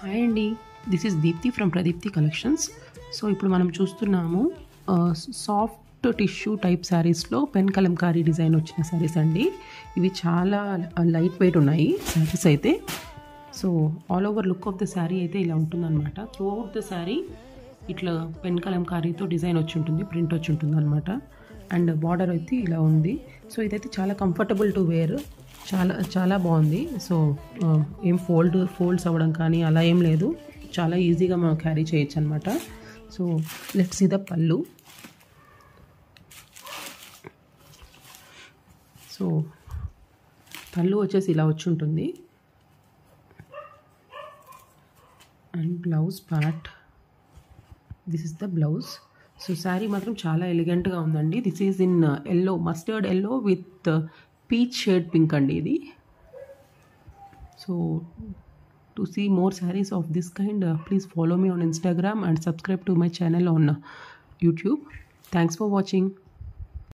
Hi అండి, this is Deepthi from Pradeepthi collections. So ఇప్పుడు మనం చూస్తున్నాము సాఫ్ట్ టిష్యూ టైప్ శారీస్లో పెన్ కలంకారీ డిజైన్ వచ్చిన శారీస్ అండి. ఇవి చాలా లైట్ వెయిట్ ఉన్నాయి శారీస్ అయితే. So all over look of the sari అయితే ఇలా ఉంటుందన్నమాట. త్రూ అవుట్ ద శారీ ఇట్లా పెన్ కలంకారీతో డిజైన్ వచ్చి ఉంటుంది, ప్రింట్ వచ్చి ఉంటుంది అనమాట. అండ్ బార్డర్ అయితే ఇలా ఉంది. సో ఇదైతే చాలా కంఫర్టబుల్ టు వేర్, చాలా చాలా బాగుంది. సో ఏం ఫోల్డ్స్ అవ్వడం కానీ అలా ఏం లేదు, చాలా ఈజీగా మనం క్యారీ చేయొచ్చు అనమాట. So let's see the pallu. So పళ్ళు వచ్చేసి ఇలా వచ్చి ఉంటుంది. And blouse part, this is the blouse. So sari మాత్రం చాలా ఎలిగెంట్గా ఉందండి. This is in yellow, mustard yellow with peach shade pink అండి ఇది. So to see more sarees of this kind, please follow me on Instagram and subscribe to my channel on YouTube. Thanks for watching.